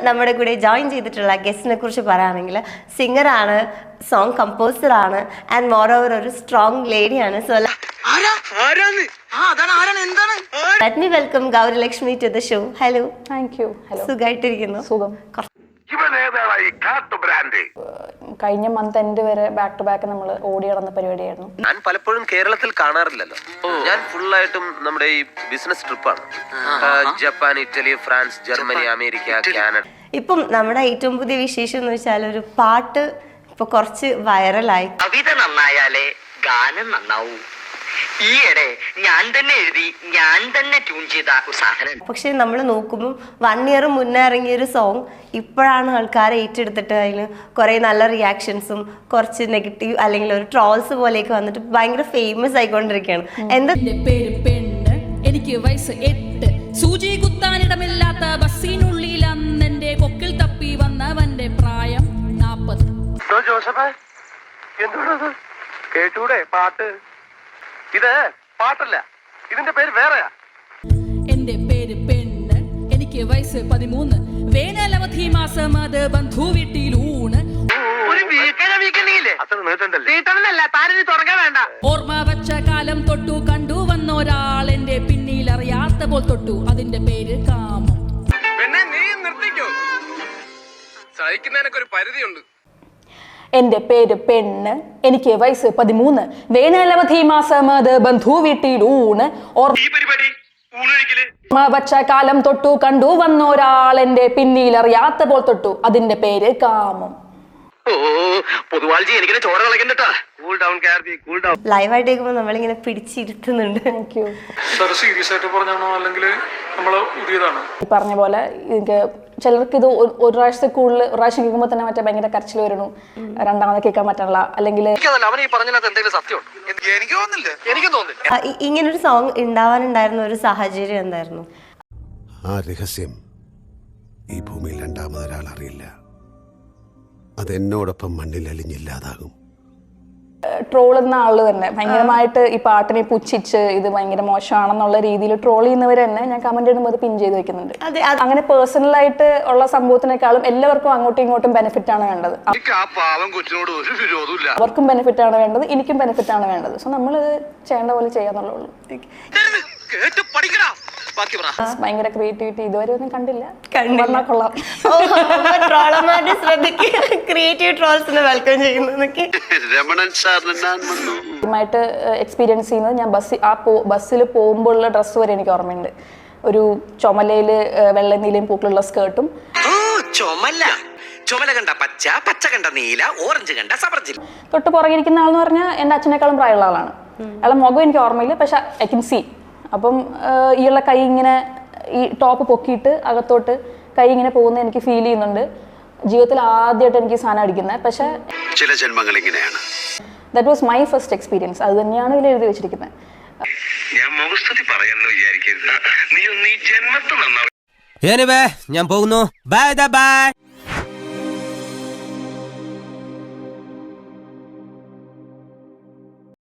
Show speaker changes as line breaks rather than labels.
നമ്മുടെ കൂടെ ജോയിൻ ചെയ്തിട്ടുള്ള ഗസ്റ്റിനെ കുറിച്ച് പറയുകയാണെങ്കിൽ സിംഗറാണ്, സോങ് കമ്പോസറാണ്, ആൻഡ് മോർ ഓവർ ഒരു strong ലേഡിയാണ്. So let me welcome Gaurilakshmi to the show. Hello.
Thank you. Hello.
സുഖമായിട്ടിരിക്കുന്നു?
സുഖം. കഴിഞ്ഞ മന്ത് എൻഡ് വരെ ബാക്ക് ടു ബാക്ക് നമ്മൾ ഓടി നടന്ന പരിപാടിയായിരുന്നു.
ഞാൻ പലപ്പോഴും കേരളത്തിൽ കാണാറില്ലല്ലോ. ഞാൻ ഫുള്ളായിട്ടും നമ്മുടെ ഈ ബിസിനസ് ട്രിപ്പാണ്. Japan, Italy, France, Germany, America, Canada.
ഇപ്പം നമ്മുടെ ഏറ്റവും പുതിയ വിശേഷം എന്ന് വെച്ചാൽ ഒരു പാട്ട് ഇപ്പൊ കുറച്ച് വൈറലായി.
കവിത നന്നായാലേ ഗാനം നന്നാവൂ. ഈയിടെ ഞാൻ തന്നെ എഴുതി ഞാൻ തന്നെ ട്യൂൺ ചെയ്ത സാധനം.
പക്ഷെ നമ്മൾ നോക്കുമ്പോൾ 1 year മുന്നേ ഇറങ്ങിയൊരു സോങ് ഇപ്പോഴാണ് ആൾക്കാരെ ഏറ്റെടുത്തിട്ട് അതിന് കുറേ നല്ല റിയാക്ഷൻസും കുറച്ച് നെഗറ്റീവ് അല്ലെങ്കിൽ ഒരു ട്രോൾസ് പോലെയൊക്കെ വന്നിട്ട് ഭയങ്കര ഫേമസ് ആയിക്കൊണ്ടിരിക്കുകയാണ്. എന്താ
പേര് പെണ്ണ്, എനിക്ക് വയസ്സ് 8, സൂചി കുത്താനിടമില്ലാത്ത ബസ്സിനുള്ളിൽ അന്നെന്റെ പൊക്കിൽ തപ്പി വന്നവന്റെ പ്രായം 40.
കേട്ടൂടെ പാട്ട്? ഇത് പാട്ടല്ല, ഇതിന്റെ പേര് വേറെയാ.
എന്റെ പേര് പെണ്ണ്, എനിക്ക് വയസ്സ് 13, വേനലവധി മാസം അത് ബന്ധു വീട്ടിലൂണ്. ഓർമ്മ വച്ച കാലം തൊട്ടു കണ്ടു വന്നൊരാൾ എന്റെ പിന്നിൽ അറിയാത്ത പോൽ തൊട്ടു, അതിന്റെ പേര് കാമം.
പിന്നെ നീ നിർത്തിക്കോ, സഹിക്കുന്നതിനൊക്കെ ഒരു പരിധിയുണ്ട്.
എന്റെ പേര് പെണ്ണ്, എനിക്ക് വയസ്സ് 13, വേനലവധി മാസം അത് ബന്ധു വീട്ടിലൂണ്. ഓർമ്മ വച്ച കാലം തൊട്ടു കണ്ടു വന്നൊരാൾ എന്റെ പിന്നിൽ അറിയാത്ത പോൽ തൊട്ടു, അതിന്റെ പേര് കാമം.
ലൈവായിട്ട് കേൾക്കുമ്പോൾ നമ്മളിങ്ങനെ പിടിച്ചിരുത്തുന്നുണ്ട്.
Thank you.
സീരിയസ് ആയിട്ട് പറഞ്ഞാണോ അല്ലെങ്കിൽ നമ്മള് പുതിയതാണ്?
ഈ പറഞ്ഞ പോലെ എനിക്ക് ചിലർക്ക് ഇത് ഒരു പ്രാവശ്യത്തിൽ കൂടുതൽ ഒരു പ്രാവശ്യം കേൾക്കുമ്പോൾ തന്നെ മറ്റേ ഭയങ്കര കരച്ചിൽ വരുന്നു, രണ്ടാമത് കേൾക്കാൻ പറ്റാനുള്ള അല്ലെങ്കിൽ
ഇങ്ങനൊരു സോങ് ഉണ്ടാവാനുണ്ടായിരുന്ന ഒരു സാഹചര്യം എന്തായിരുന്നു?
ആ രഹസ്യം ഈ ഭൂമിയിൽ രണ്ടാമതൊരാൾ അറിയില്ല. അതെന്നോടൊപ്പം മണ്ണിൽ അലിഞ്ഞില്ലാതാകും.
ട്രോൾ എന്ന ആള് തന്നെ ഭയങ്കരമായിട്ട് ഈ പാട്ടിനെ പുച്ഛിച്ച് ഇത് ഭയങ്കര മോശമാണെന്നുള്ള രീതിയിൽ ട്രോൾ ചെയ്യുന്നവർ തന്നെ ഞാൻ കമന്റ് ഇടുമ്പോൾ അത് പിൻ ചെയ്ത് വെക്കുന്നുണ്ട്. അങ്ങനെ പേഴ്സണലായിട്ട് ഉള്ള സംഭവത്തിനേക്കാളും എല്ലാവർക്കും അങ്ങോട്ടും ഇങ്ങോട്ടും ബെനിഫിറ്റ് ആണ് വേണ്ടത്. അവർക്കും ബെനിഫിറ്റ് ആണ് വേണ്ടത്, എനിക്കും ബെനിഫിറ്റ് ആണ് വേണ്ടത്. സോ നമ്മൾ ചെയ്യേണ്ട പോലെ ചെയ്യാന്നുള്ളൂ. ഭയങ്കര ക്രിയേറ്റിവിറ്റി ഇതുവരെ ഒന്നും കണ്ടില്ല. കൊള്ളാം. ായിട്ട് എക്സ്പീരിയൻസ് ചെയ്യുന്നത് ഞാൻ ബസ്സിൽ പോകുമ്പോഴുള്ള ഡ്രസ്സ് വരെ എനിക്ക് ഓർമ്മയുണ്ട്. ഒരു ചുമലയില് വെള്ള നീലയും പൂക്കളുള്ള സ്കേർട്ടും, തൊട്ട് പുറകിരിക്കുന്ന ആളെന്ന് പറഞ്ഞാൽ എൻ്റെ അച്ഛനേക്കാളും പ്രായമുള്ള ആളാണ്. അയാളെ മുഖം എനിക്ക് ഓർമ്മയില്ല, പക്ഷെ ഐ കൻ സീ. അപ്പം ഈയുള്ള കൈ ഇങ്ങനെ ഈ ടോപ്പ് പൊക്കിയിട്ട് അകത്തോട്ട് കൈ ഇങ്ങനെ പോകുന്നത് എനിക്ക് ഫീൽ ചെയ്യുന്നുണ്ട്. ജീവിതത്തിൽ ആദ്യമായിട്ട് എനിക്ക് സാധനം അടിക്കുന്നത്. പക്ഷെ
ചില ജന്മങ്ങൾ ഇങ്ങനെയാണ്.
That was my first experience. അത് തന്നെയാണ് ഇതിൽ എഴുതി വെച്ചിരിക്കുന്നത്.
ഞാൻ പോകുന്നു. Bye bye.